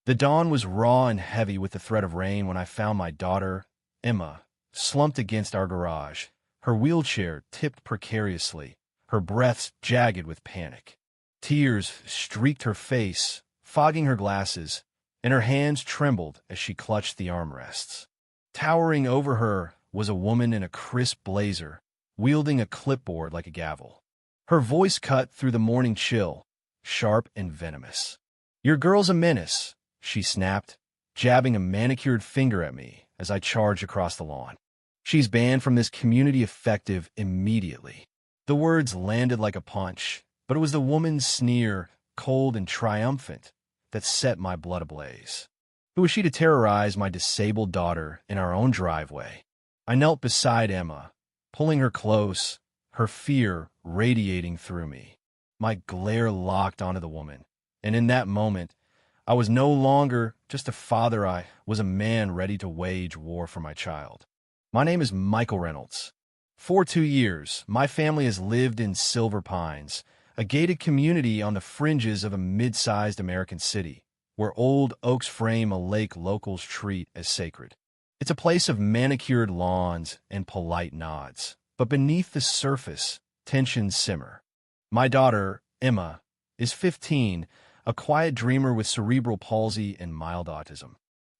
The dawn was raw and heavy with the threat of rain when I found my daughter, Emma, slumped against our garage, her wheelchair tipped precariously, her breaths jagged with panic. Tears streaked her face, fogging her glasses, and her hands trembled as she clutched the armrests. Towering over her was a woman in a crisp blazer, wielding a clipboard like a gavel. Her voice cut through the morning chill, sharp and venomous. "Your girl's a menace," she snapped, jabbing a manicured finger at me as I charged across the lawn. "She's banned from this community effective immediately." The words landed like a punch, but it was the woman's sneer, cold and triumphant, that set my blood ablaze. Who was she to terrorize my disabled daughter in our own driveway? I knelt beside Emma, pulling her close, her fear radiating through me. My glare locked onto the woman, and in that moment, I was no longer just a father, I was a man ready to wage war for my child. My name is Michael Reynolds. For 2 years, my family has lived in Silver Pines, a gated community on the fringes of a mid-sized American city, where old oaks frame a lake locals treat as sacred. It's a place of manicured lawns and polite nods, but beneath the surface, tensions simmer. My daughter, Emma, is 15, a quiet dreamer with cerebral palsy and mild autism.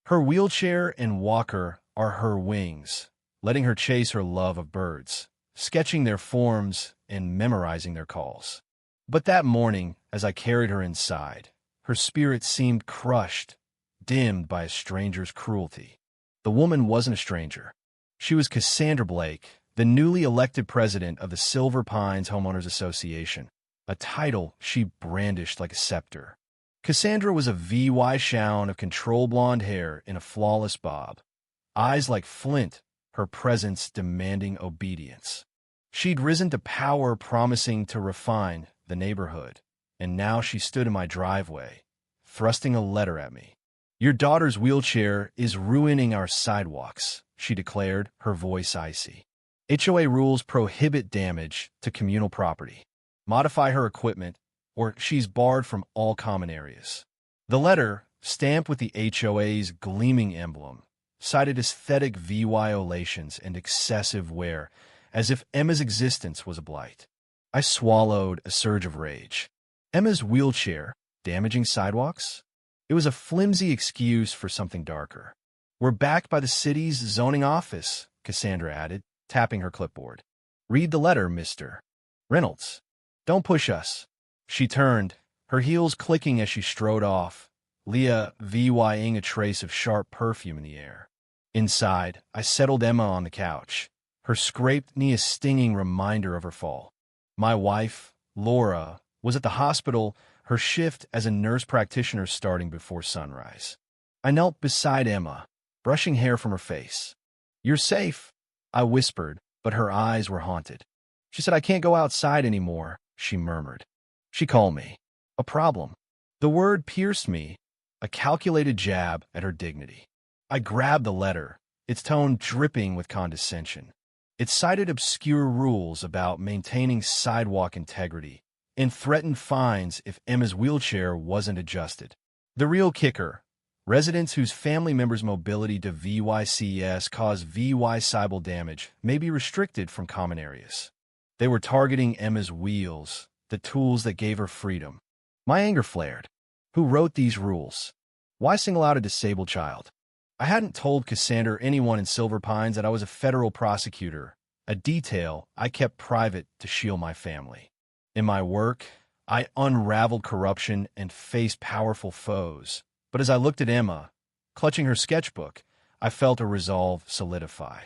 Her wheelchair and walker are her wings, letting her chase her love of birds, sketching their forms and memorizing their calls. But that morning, as I carried her inside, her spirit seemed crushed, dimmed by a stranger's cruelty. The woman wasn't a stranger. She was Cassandra Blake, the newly elected president of the Silver Pines Homeowners Association, a title she brandished like a scepter. Cassandra was a VY Shown of control blonde hair in a flawless bob, eyes like flint, her presence demanding obedience. She'd risen to power, promising to refine the neighborhood, and now she stood in my driveway, thrusting a letter at me. "Your daughter's wheelchair is ruining our sidewalks," she declared, her voice icy. "HOA rules prohibit damage to communal property. Modify her equipment, or she's barred from all common areas." The letter, stamped with the HOA's gleaming emblem, cited aesthetic violations and excessive wear, as if Emma's existence was a blight. I swallowed a surge of rage. Emma's wheelchair damaging sidewalks? It was a flimsy excuse for something darker. "We're backed by the city's zoning office," Cassandra added, tapping her clipboard. "Read the letter, Mr. Reynolds. Don't push us." She turned, her heels clicking as she strode off, Leah VYing a trace of sharp perfume in the air. Inside, I settled Emma on the couch, her scraped knee a stinging reminder of her fall. My wife, Laura, was at the hospital, her shift as a nurse practitioner starting before sunrise. I knelt beside Emma, brushing hair from her face. "You're safe," I whispered, but her eyes were haunted. She said, "I can't go outside anymore," she murmured. She called me. A problem. The word pierced me, a calculated jab at her dignity. I grabbed the letter, its tone dripping with condescension. It cited obscure rules about maintaining sidewalk integrity and threatened fines if Emma's wheelchair wasn't adjusted. The real kicker: residents whose family members' mobility to VYCS cause VY-cybal damage may be restricted from common areas. They were targeting Emma's wheels, the tools that gave her freedom. My anger flared. Who wrote these rules? Why single out a disabled child? I hadn't told Cassandra or anyone in Silver Pines that I was a federal prosecutor, a detail I kept private to shield my family. In my work, I unraveled corruption and faced powerful foes. But as I looked at Emma, clutching her sketchbook, I felt a resolve solidify.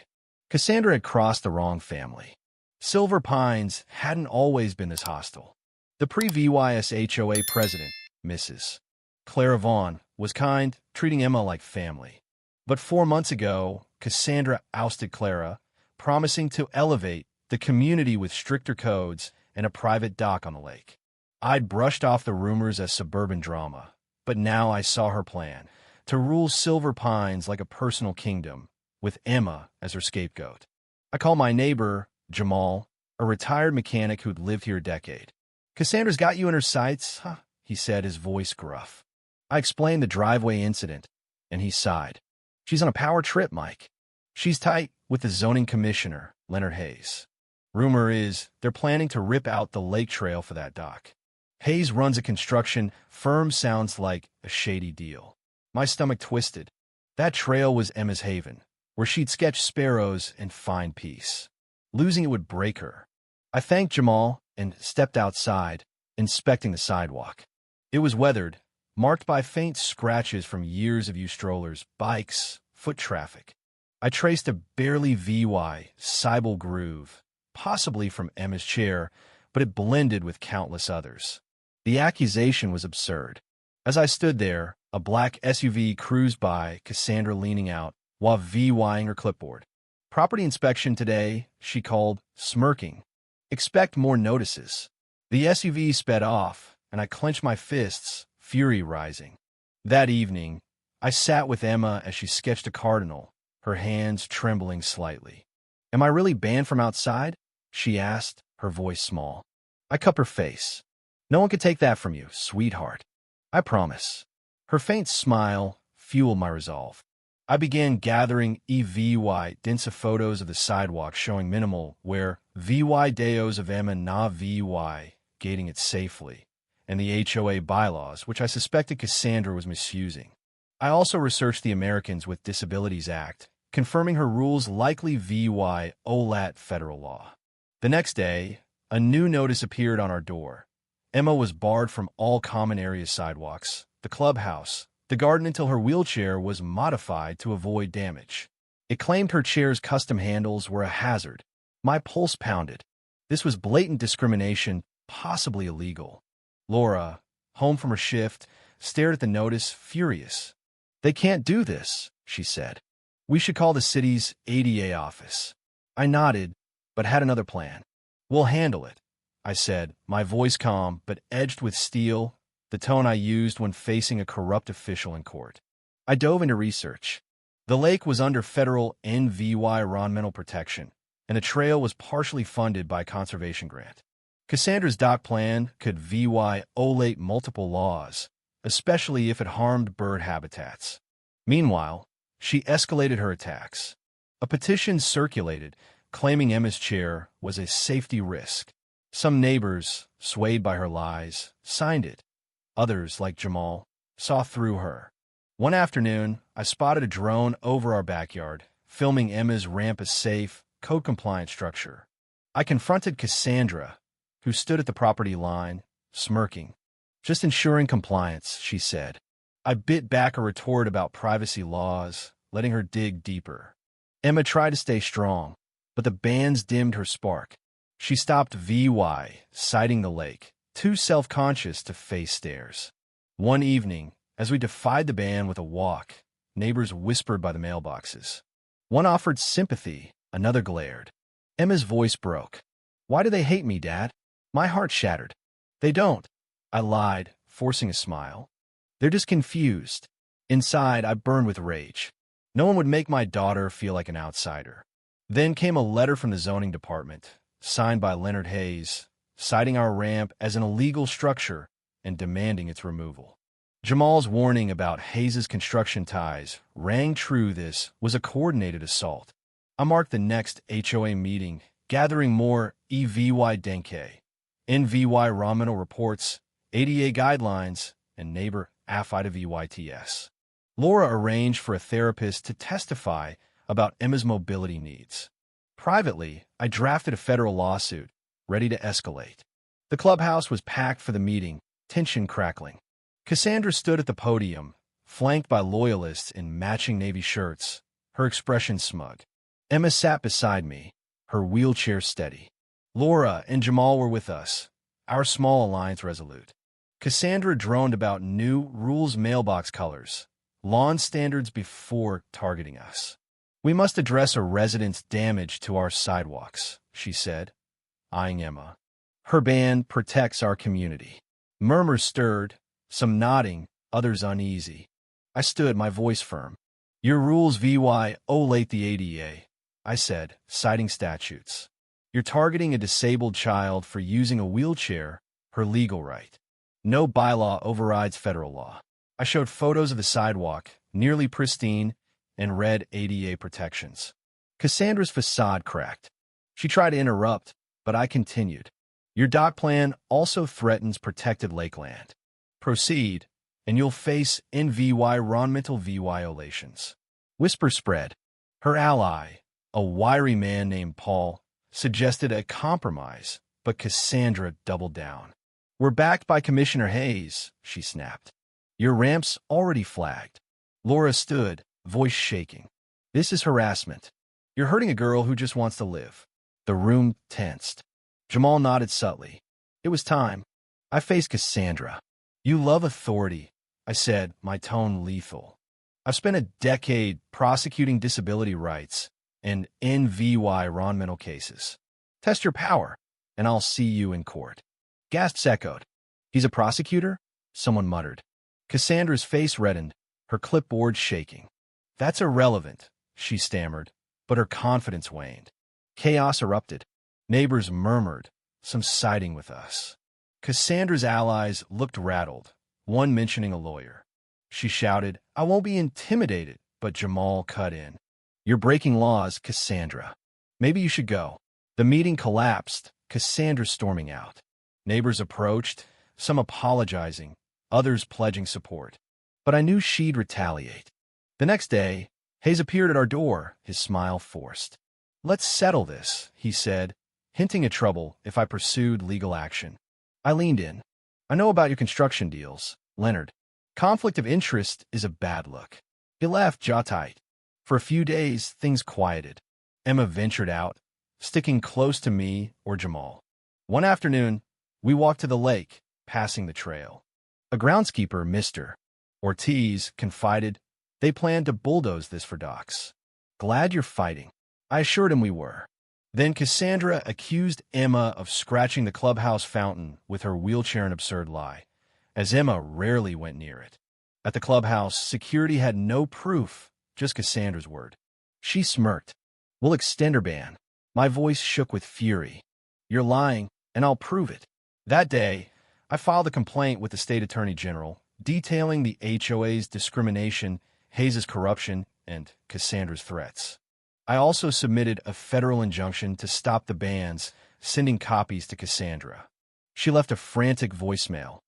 Cassandra had crossed the wrong family. Silver Pines hadn't always been this hostile. The pre-VYS HOA president, Mrs. Clara Vaughn, was kind, treating Emma like family. But 4 months ago, Cassandra ousted Clara, promising to elevate the community with stricter codes and a private dock on the lake. I'd brushed off the rumors as suburban drama, but now I saw her plan, to rule Silver Pines like a personal kingdom, with Emma as her scapegoat. I called my neighbor, Jamal, a retired mechanic who'd lived here a decade. "Cassandra's got you in her sights," he said, his voice gruff. I explained the driveway incident, and he sighed. She's on a power trip, Mike. She's tight with the zoning commissioner, Leonard Hayes. Rumor is they're planning to rip out the lake trail for that dock. Hayes runs a construction firm. Sounds like a shady deal. My stomach twisted. That trail was Emma's haven, where she'd sketch sparrows and find peace. Losing it would break her. I thanked Jamal and stepped outside, inspecting the sidewalk. It was weathered, marked by faint scratches from years of used strollers, bikes, foot traffic. I traced a barely VY Cybele groove, possibly from Emma's chair, but it blended with countless others. The accusation was absurd. As I stood there, a black SUV cruised by, Cassandra leaning out, while VYing her clipboard. Property inspection today, she called, smirking. Expect more notices. The SUV sped off, and I clenched my fists, fury rising. That evening, I sat with Emma as she sketched a cardinal, her hands trembling slightly. Am I really banned from outside? She asked, her voice small. I cupped her face. No one could take that from you, sweetheart. I promise. Her faint smile fueled my resolve. I began gathering EVY dense photos of the sidewalk showing minimal where VY deos of Emma na VY gating it safely, and the HOA bylaws, which I suspected Cassandra was misusing. I also researched the Americans with Disabilities Act, confirming her rules likely VY OLAT federal law. The next day, a new notice appeared on our door. Emma was barred from all common area sidewalks, the clubhouse, the garden until her wheelchair was modified to avoid damage. It claimed her chair's custom handles were a hazard. My pulse pounded. This was blatant discrimination, possibly illegal. Laura, home from her shift, stared at the notice, furious. They can't do this, she said. We should call the city's ADA office. I nodded, but had another plan. We'll handle it, I said, my voice calm but edged with steel, the tone I used when facing a corrupt official in court. I dove into research. The lake was under federal NVY environmental protection, and the trail was partially funded by a conservation grant. Cassandra's dock plan could violate multiple laws, especially if it harmed bird habitats. Meanwhile, she escalated her attacks. A petition circulated, claiming Emma's chair was a safety risk. Some neighbors, swayed by her lies, signed it. Others, like Jamal, saw through her. One afternoon, I spotted a drone over our backyard, filming Emma's ramp as safe, code-compliant structure. I confronted Cassandra, who stood at the property line, smirking. Just ensuring compliance, she said. I bit back a retort about privacy laws, letting her dig deeper. Emma tried to stay strong, but the bands dimmed her spark. She stopped VY, citing the lake, too self-conscious to face stairs. One evening, as we defied the ban with a walk, neighbors whispered by the mailboxes. One offered sympathy, another glared. Emma's voice broke. Why do they hate me, Dad? My heart shattered. They don't. I lied, forcing a smile. They're just confused. Inside, I burned with rage. No one would make my daughter feel like an outsider. Then came a letter from the zoning department, signed by Leonard Hayes, citing our ramp as an illegal structure and demanding its removal. Jamal's warning about Hayes' construction ties rang true. This was a coordinated assault. I marked the next HOA meeting, gathering more EVY Denke, NVY environmental reports, ADA guidelines, and neighbor AFIDA VYTS. Laura arranged for a therapist to testify about Emma's mobility needs. Privately, I drafted a federal lawsuit, ready to escalate. The clubhouse was packed for the meeting, tension crackling. Cassandra stood at the podium, flanked by loyalists in matching navy shirts, her expression smug. Emma sat beside me, her wheelchair steady. Laura and Jamal were with us, our small alliance resolute. Cassandra droned about new rules mailbox colors, lawn standards before targeting us. We must address a resident's damage to our sidewalks, she said, eyeing Emma. Her ban protects our community. Murmurs stirred, some nodding, others uneasy. I stood, my voice firm. Your rules violate the ADA, I said, citing statutes. You're targeting a disabled child for using a wheelchair, her legal right. No bylaw overrides federal law. I showed photos of the sidewalk, nearly pristine, and read ADA protections. Cassandra's facade cracked. She tried to interrupt, but I continued. Your dock plan also threatens protected lakeland. Proceed, and you'll face environmental violations. Whisper spread. Her ally, a wiry man named Paul, suggested a compromise, but Cassandra doubled down. We're backed by Commissioner Hayes, she snapped. Your ramp's already flagged. Laura stood, voice shaking. This is harassment. You're hurting a girl who just wants to live. The room tensed. Jamal nodded subtly. It was time. I faced Cassandra. You love authority, I said, my tone lethal. I've spent a decade prosecuting disability rights and environmental cases. Test your power, and I'll see you in court. Gasps echoed. He's a prosecutor? Someone muttered. Cassandra's face reddened, her clipboard shaking. That's irrelevant, she stammered, but her confidence waned. Chaos erupted. Neighbors murmured, some siding with us. Cassandra's allies looked rattled, one mentioning a lawyer. She shouted, I won't be intimidated, but Jamal cut in. You're breaking laws, Cassandra. Maybe you should go. The meeting collapsed, Cassandra storming out. Neighbors approached, some apologizing, others pledging support. But I knew she'd retaliate. The next day, Hayes appeared at our door, his smile forced. Let's settle this, he said, hinting at trouble if I pursued legal action. I leaned in. I know about your construction deals, Leonard. Conflict of interest is a bad look. He laughed jaw tight. For a few days, things quieted. Emma ventured out, sticking close to me or Jamal. One afternoon, we walked to the lake, passing the trail. A groundskeeper, Mr. Ortiz, confided they planned to bulldoze this for docks. Glad you're fighting. I assured him we were. Then Cassandra accused Emma of scratching the clubhouse fountain with her wheelchair, an absurd lie, as Emma rarely went near it. At the clubhouse, security had no proof, just Cassandra's word. She smirked. We'll extend her ban. My voice shook with fury. You're lying, and I'll prove it. That day, I filed a complaint with the state attorney general, detailing the HOA's discrimination, Hayes' corruption, and Cassandra's threats. I also submitted a federal injunction to stop the bans, sending copies to Cassandra. She left a frantic voicemail.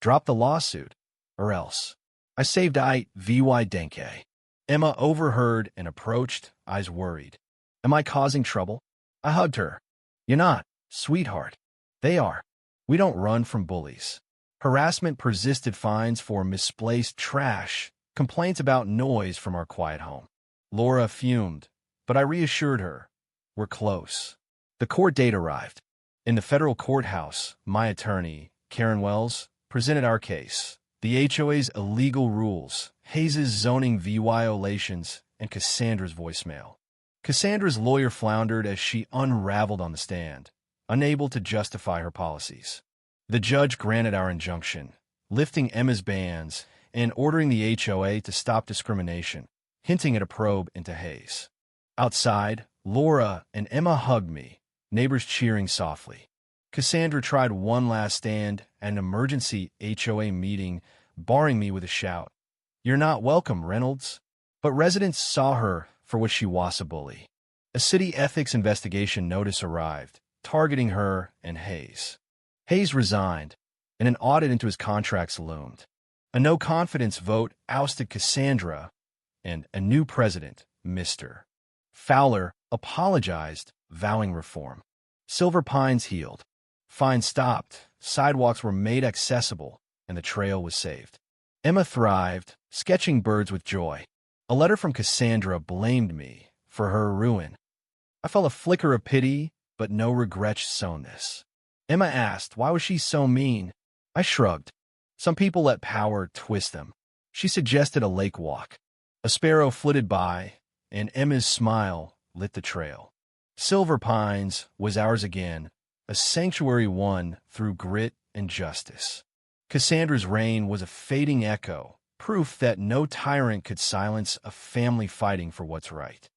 Drop the lawsuit, or else. I saved VY Denke. Emma overheard and approached, eyes worried. Am I causing trouble? I hugged her. You're not, sweetheart. They are. We don't run from bullies. Harassment persisted, fines for misplaced trash, complaints about noise from our quiet home. Laura fumed, but I reassured her. We're close. The court date arrived. In the federal courthouse, my attorney, Karen Wells, presented our case. The HOA's illegal rules, Hayes' zoning violations, and Cassandra's voicemail. Cassandra's lawyer floundered as she unraveled on the stand, unable to justify her policies. The judge granted our injunction, lifting Emma's bans and ordering the HOA to stop discrimination, hinting at a probe into Hayes. Outside, Laura and Emma hugged me, neighbors cheering softly. Cassandra tried one last stand at an emergency HOA meeting, barring me with a shout. You're not welcome, Reynolds. But residents saw her for what she was, a bully. A city ethics investigation notice arrived, targeting her and Hayes. Hayes resigned, and an audit into his contracts loomed. A no-confidence vote ousted Cassandra, and a new president, Mr. Fowler, apologized, vowing reform. Silver Pines healed. Fines stopped, sidewalks were made accessible, and the trail was saved. Emma thrived, sketching birds with joy. A letter from Cassandra blamed me for her ruin. I felt a flicker of pity, but no regrets sown this. Emma asked, why was she so mean? I shrugged. Some people let power twist them. She suggested a lake walk. A sparrow flitted by, and Emma's smile lit the trail. Silver Pines was ours again, a sanctuary won through grit and justice. Cassandra's reign was a fading echo, proof that no tyrant could silence a family fighting for what's right.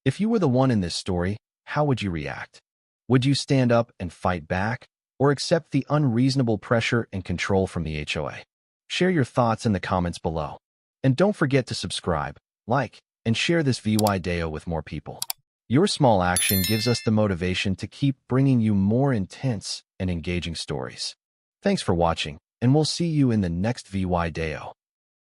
If you were the one in this story, how would you react? Would you stand up and fight back, or accept the unreasonable pressure and control from the HOA? Share your thoughts in the comments below. And don't forget to subscribe, like, and share this video with more people. Your small action gives us the motivation to keep bringing you more intense and engaging stories. Thanks for watching, and we'll see you in the next video.